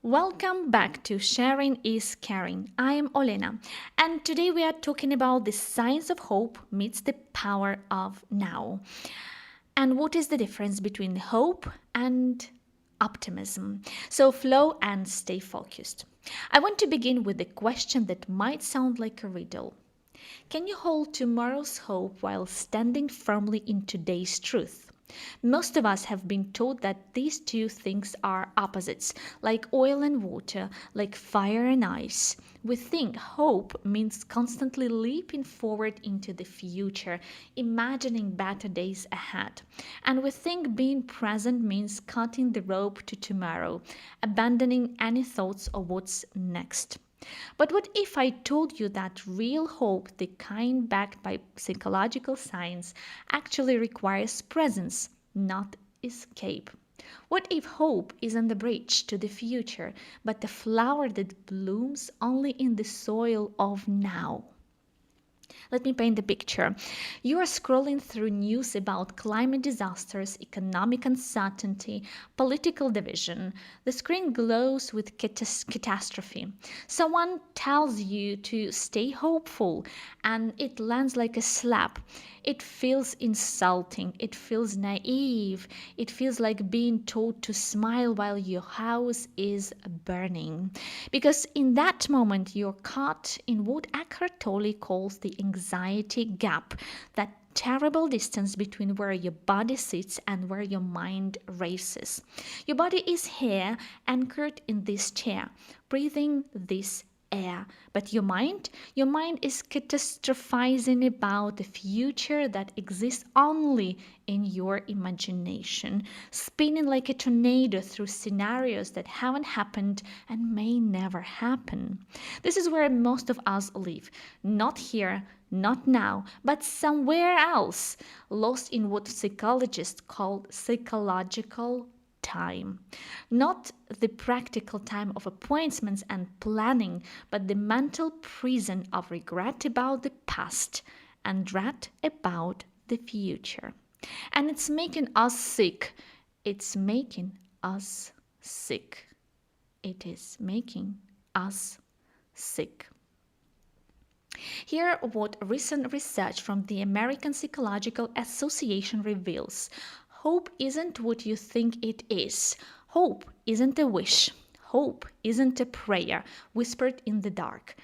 Welcome back to Sharing is Caring. I am Olena, and today we are talking about the science of hope meets the power of now. And what is the difference between hope and optimism? So, flow and stay focused. I want to begin with a question that might sound like a riddle. Can you hold tomorrow's hope while standing firmly in today's truth? Most of us have been taught that these two things are opposites, like oil and water, like fire and ice. We think hope means constantly leaping forward into the future, imagining better days ahead. And we think being present means cutting the rope to tomorrow, abandoning any thoughts of what's next. But what if I told you that real hope, the kind backed by psychological science, actually requires presence, not escape? What if hope isn't the bridge to the future, but the flower that blooms only in the soil of now? Let me paint the picture. You are scrolling through news about climate disasters, economic uncertainty, political division. The screen glows with catastrophe. Someone tells you to stay hopeful, and it lands like a slap. It feels insulting. It feels naive. It feels like being told to smile while your house is burning. Because in that moment, you're caught in what Eckhart Tolle calls the anxiety gap, that terrible distance between where your body sits and where your mind races. Your body is here, anchored in this chair, breathing this air. But your mind is catastrophizing about a future that exists only in your imagination, spinning like a tornado through scenarios that haven't happened and may never happen. This is where most of us live, not here, not now, but somewhere else, lost in what psychologists call psychological time. Not the practical time of appointments and planning, but the mental prison of regret about the past and dread about the future. And it's making us sick. It's making us sick. It is making us sick. Here, what recent research from the American Psychological Association reveals: hope isn't what you think it is. Hope isn't a wish. Hope isn't a prayer whispered in the dark.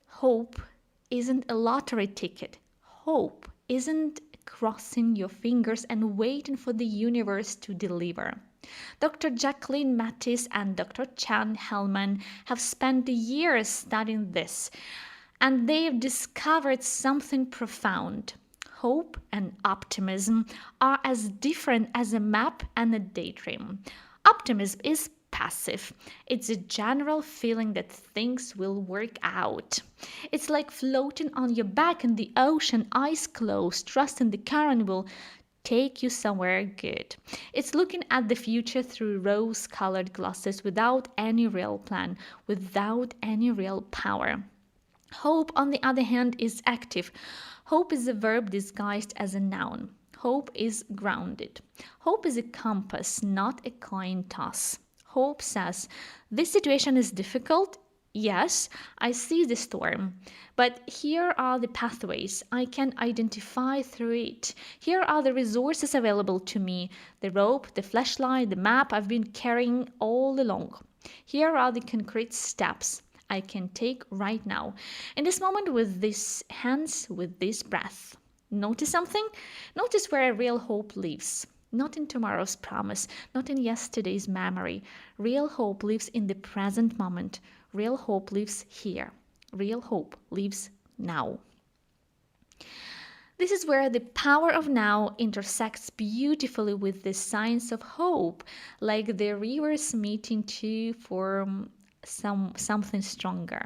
Hope isn't a lottery ticket. Hope isn't crossing your fingers and waiting for the universe to deliver. Dr. Jacqueline Mattis and Dr. Chan Hellman have spent years studying this, and they've discovered something profound. Hope and optimism are as different as a map and a daydream. Optimism is passive. It's a general feeling that things will work out. It's like floating on your back in the ocean, eyes closed, trusting the current will take you somewhere good. It's looking at the future through rose colored glasses without any real plan, without any real power. Hope, on the other hand, is active. Hope is a verb disguised as a noun. Hope is grounded. Hope is a compass, not a coin toss. Hope says, this situation is difficult. Yes, I see the storm, but here are the pathways I can identify through it. Here are the resources available to me: the rope, the flashlight, the map I've been carrying all along. Here are the concrete steps I can take right now, in this moment, with these hands, with this breath. Notice something? Notice where real hope lives. Not in tomorrow's promise, not in yesterday's memory. Real hope lives in the present moment. Real hope lives here. Real hope lives now. This is where the power of now intersects beautifully with the science of hope, like the rivers meeting to form something stronger.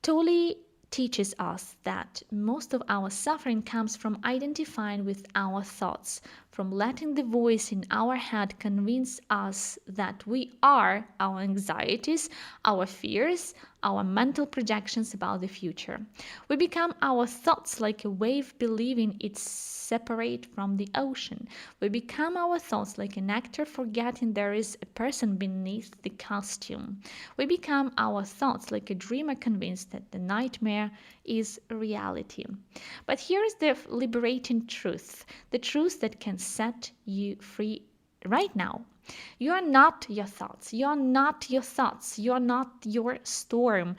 Tolle teaches us that most of our suffering comes from identifying with our thoughts, from letting the voice in our head convince us that we are our anxieties, our fears, our mental projections about the future. We become our thoughts like a wave believing it's separate from the ocean. We become our thoughts like an actor forgetting there is a person beneath the costume. We become our thoughts like a dreamer convinced that the nightmare is reality. But here is the liberating truth, the truth that can set you free right now. You are not your thoughts. You are not your thoughts. You are not your storm.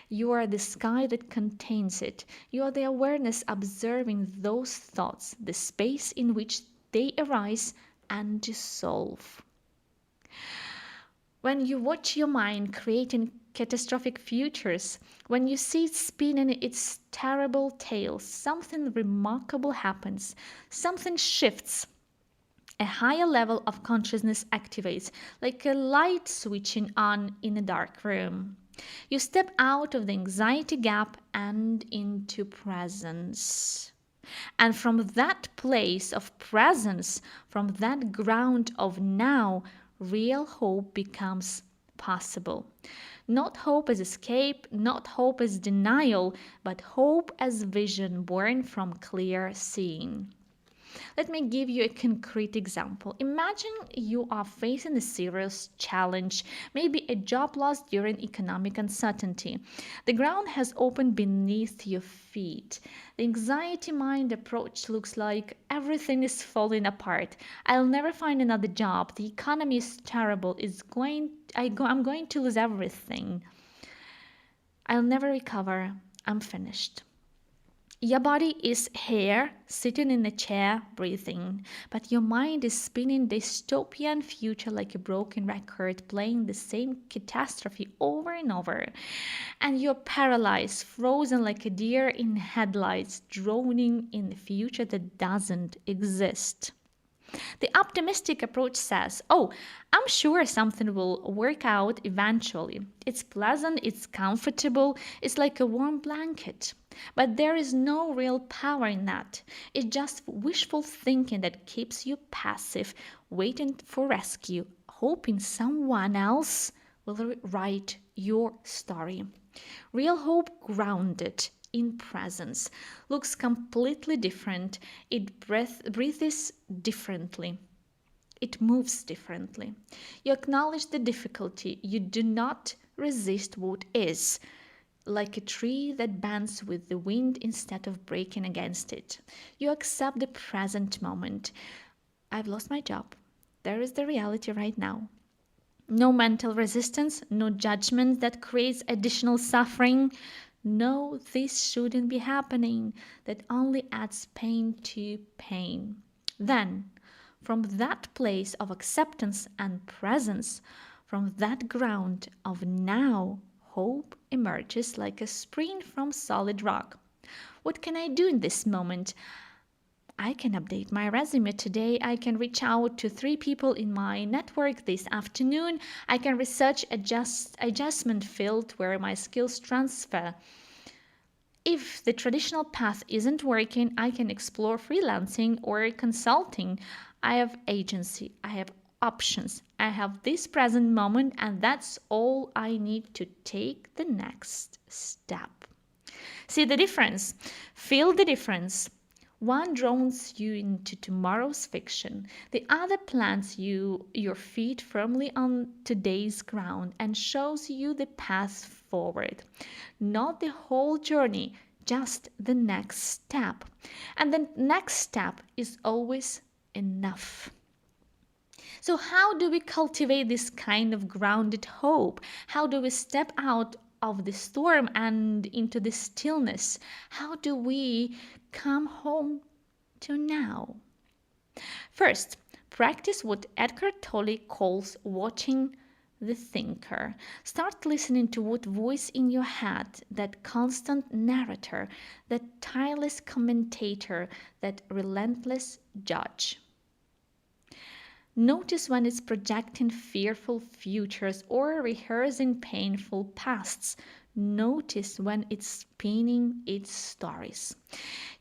You are the sky that contains it. You are the awareness observing those thoughts, the space in which they arise and dissolve. When you watch your mind creating catastrophic futures, when you see it spinning its terrible tail, something remarkable happens. Something shifts. A higher level of consciousness activates, like a light switching on in a dark room. You step out of the anxiety gap and into presence. And from that place of presence, from that ground of now, real hope becomes possible. Not hope as escape, not hope as denial, but hope as vision born from clear seeing. Let me give you a concrete example. Imagine you are facing a serious challenge, maybe a job loss during economic uncertainty. The ground has opened beneath your feet. The anxiety mind approach looks like everything is falling apart. I'll never find another job. The economy is terrible. I'm going to lose everything. I'll never recover. I'm finished. Your body is here, sitting in a chair, breathing, but your mind is spinning dystopian future like a broken record, playing the same catastrophe over and over. And you're paralyzed, frozen like a deer in headlights, droning in the future that doesn't exist. The optimistic approach says, oh, I'm sure something will work out eventually. It's pleasant, it's comfortable, it's like a warm blanket. But there is no real power in that. It's just wishful thinking that keeps you passive, waiting for rescue, hoping someone else will write your story. Real hope grounded in presence looks completely different. It breathes differently. It moves differently. You acknowledge the difficulty. You do not resist what is, like a tree that bends with the wind instead of breaking against it. You accept the present moment. I've lost my job. There is the reality right now. No mental resistance, no judgment that creates additional suffering. No, this shouldn't be happening. That only adds pain to pain. Then, from that place of acceptance and presence, from that ground of now, hope emerges like a spring from solid rock. What can I do in this moment? I can update my resume today. I can reach out to 3 people in my network this afternoon. I can research adjustment field where my skills transfer. If the traditional path isn't working, I can explore freelancing or consulting. I have agency. I have options. I have this present moment, and that's all I need to take the next step. See the difference? Feel the difference. One drones you into tomorrow's fiction. The other plants your feet firmly on today's ground and shows you the path forward. Not the whole journey, just the next step. And the next step is always enough. So, how do we cultivate this kind of grounded hope? How do we step out of the storm and into the stillness? How do we come home to now? First, practice what Edgar Tolle calls watching the thinker. Start listening to what voice in your head, that constant narrator, that tireless commentator, that relentless judge. Notice when it's projecting fearful futures or rehearsing painful pasts. Notice when it's spinning its stories.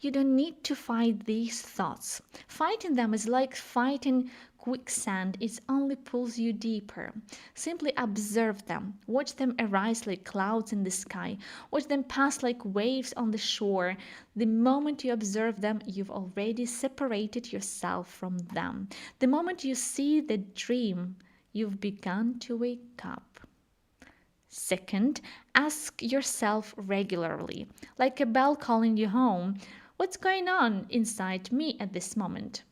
You don't need to fight these thoughts. Fighting them is like fighting quicksand, it only pulls you deeper. Simply observe them. Watch them arise like clouds in the sky. Watch them pass like waves on the shore. The moment you observe them, you've already separated yourself from them. The moment you see the dream, you've begun to wake up. Second, ask yourself regularly, like a bell calling you home, what's going on inside me at this moment?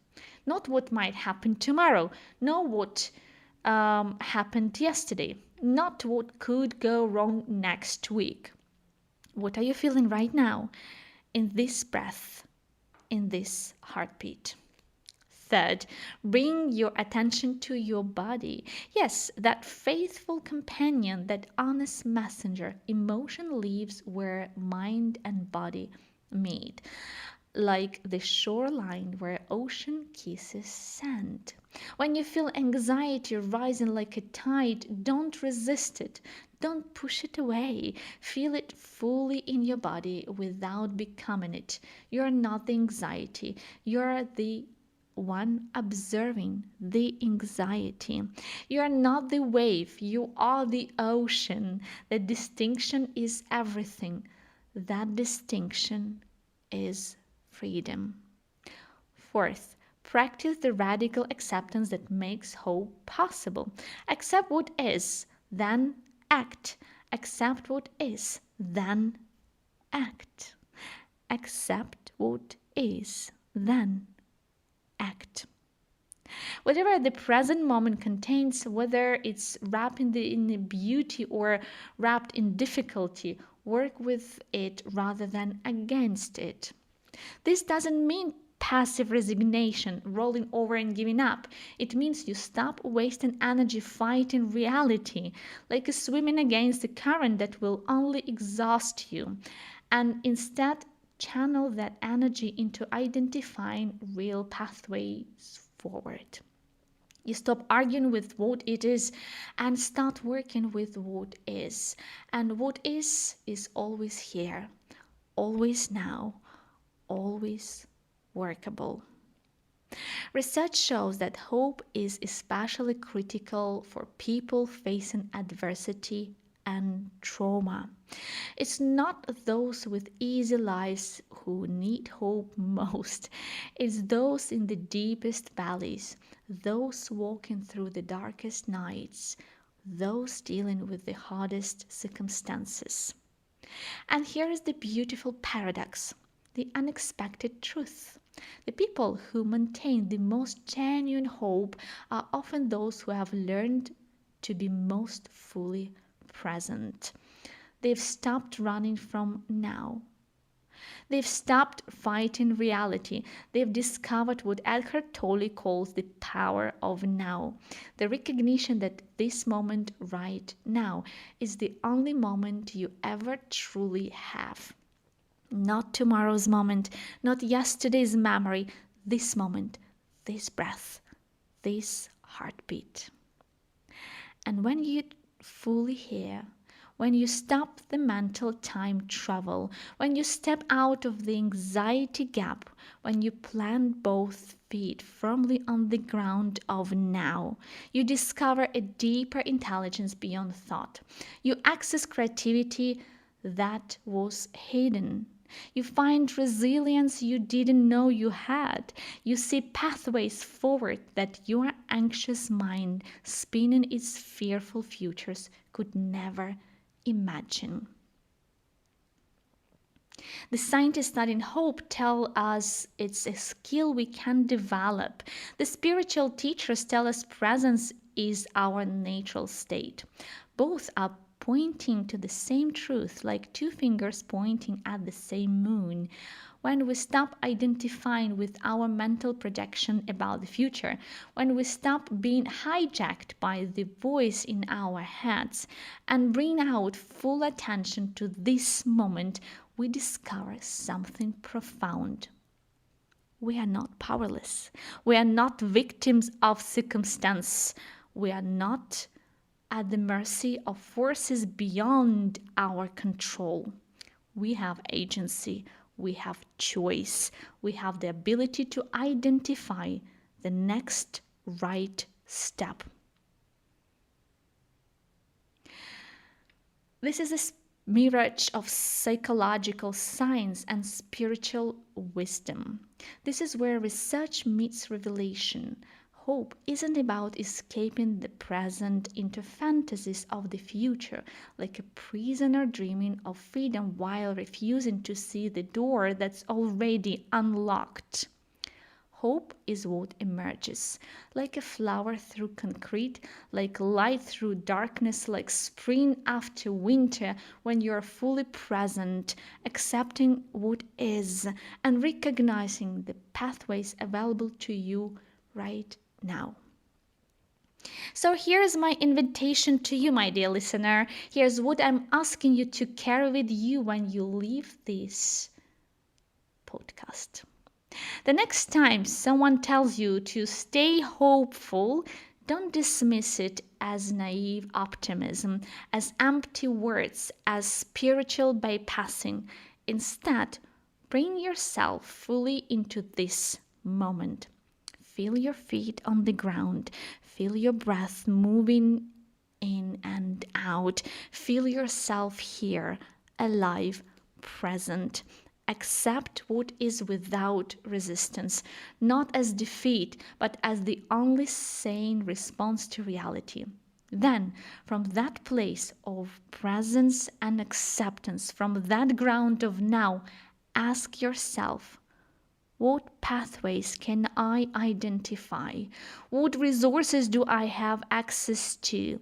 Not what might happen tomorrow, not what happened yesterday, not what could go wrong next week. What are you feeling right now in this breath, in this heartbeat? Third, bring your attention to your body. Yes, that faithful companion, that honest messenger. Emotion lives where mind and body meet, like the shoreline where ocean kisses sand. When you feel anxiety rising like a tide, don't resist it. Don't push it away. Feel it fully in your body without becoming it. You're not the anxiety. You're the one observing the anxiety. You are not the wave, you are the ocean. The distinction is everything. That distinction is freedom. Fourth, practice the radical acceptance that makes hope possible. Accept what is, then act. Accept what is, then act. Accept what is, then act. Whatever the present moment contains, whether it's wrapped in the beauty or wrapped in difficulty, work with it rather than against it. This doesn't mean passive resignation, rolling over and giving up. It means you stop wasting energy fighting reality, like swimming against the current that will only exhaust you, and instead channel that energy into identifying real pathways forward. You stop arguing with what it is and start working with what is. And what is always here, always now, always workable. Research shows that hope is especially critical for people facing adversity and trauma. It's not those with easy lives who need hope most. It's those in the deepest valleys, those walking through the darkest nights, those dealing with the hardest circumstances. And here is the beautiful paradox, the unexpected truth. The people who maintain the most genuine hope are often those who have learned to be most fully present. They've stopped running from now. They've stopped fighting reality. They've discovered what Eckhart Tolle calls the power of now. The recognition that this moment right now is the only moment you ever truly have. Not tomorrow's moment, not yesterday's memory, this moment, this breath, this heartbeat. And when you fully hear, when you stop the mental time travel, when you step out of the anxiety gap, when you plant both feet firmly on the ground of now, you discover a deeper intelligence beyond thought. You access creativity that was hidden. You find resilience you didn't know you had. You see pathways forward that your anxious mind, spinning its fearful futures, could never imagine. The scientists studying hope tell us it's a skill we can develop. The spiritual teachers tell us presence is our natural state. Both are pointing to the same truth, like two fingers pointing at the same moon. When we stop identifying with our mental projection about the future, when we stop being hijacked by the voice in our heads and bring out full attention to this moment, we discover something profound. We are not powerless. We are not victims of circumstance. We are not at the mercy of forces beyond our control. We have agency, we have choice, we have the ability to identify the next right step. This is a mirage of psychological science and spiritual wisdom. This is where research meets revelation. Hope isn't about escaping the present into fantasies of the future, like a prisoner dreaming of freedom while refusing to see the door that's already unlocked. Hope is what emerges, like a flower through concrete, like light through darkness, like spring after winter, when you are fully present, accepting what is, and recognizing the pathways available to you right now. So here's my invitation to you, my dear listener. Here's what I'm asking you to carry with you when you leave this podcast. The next time someone tells you to stay hopeful, don't dismiss it as naive optimism, as empty words, as spiritual bypassing. Instead, bring yourself fully into this moment. Feel your feet on the ground. Feel your breath moving in and out. Feel yourself here, alive, present. Accept what is without resistance, not as defeat, but as the only sane response to reality. Then, from that place of presence and acceptance, from that ground of now, ask yourself, what pathways can I identify? What resources do I have access to?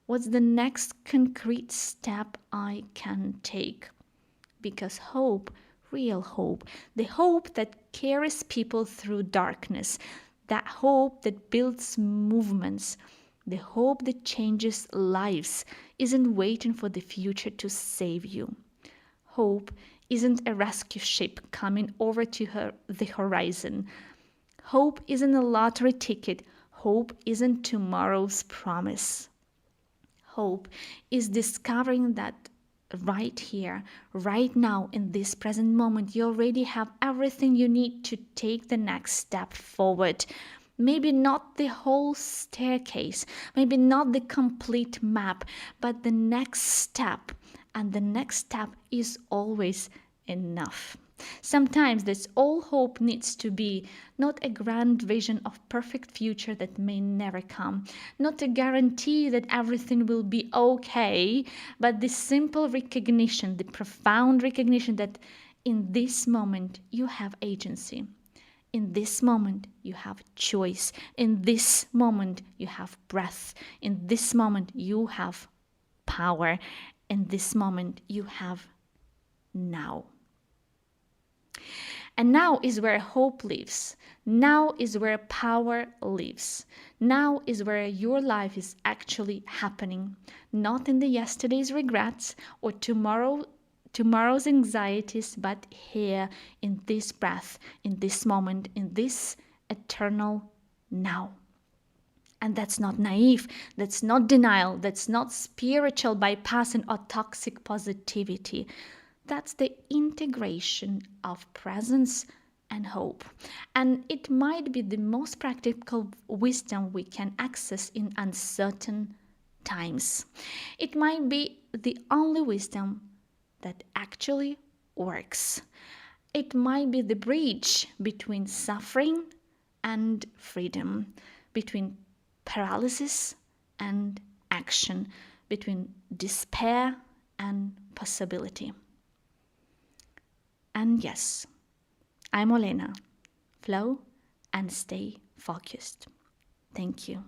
What's the next concrete step I can take? Because hope, real hope, the hope that carries people through darkness, that hope that builds movements, the hope that changes lives, isn't waiting for the future to save you. Hope isn't a rescue ship coming over to the horizon. Hope isn't a lottery ticket. Hope isn't tomorrow's promise. Hope is discovering that right here, right now, in this present moment, you already have everything you need to take the next step forward. Maybe not the whole staircase, maybe not the complete map, but the next step. And the next step is always enough. Sometimes that's all hope needs to be, not a grand vision of perfect future that may never come, not a guarantee that everything will be okay, but the simple recognition, the profound recognition that in this moment you have agency. In this moment, you have choice. In this moment, you have breath. In this moment, you have power. In this moment, you have now. And now is where hope lives. Now is where power lives. Now is where your life is actually happening. Not in the yesterday's regrets or tomorrow's anxieties, but here in this breath, in this moment, in this eternal now. And that's not naive, that's not denial, that's not spiritual bypassing or toxic positivity. That's the integration of presence and hope. And it might be the most practical wisdom we can access in uncertain times. It might be the only wisdom that actually works. It might be the bridge between suffering and freedom, between paralysis and action, between despair and possibility. And yes, I'm Olena. Flow and stay focused. Thank you.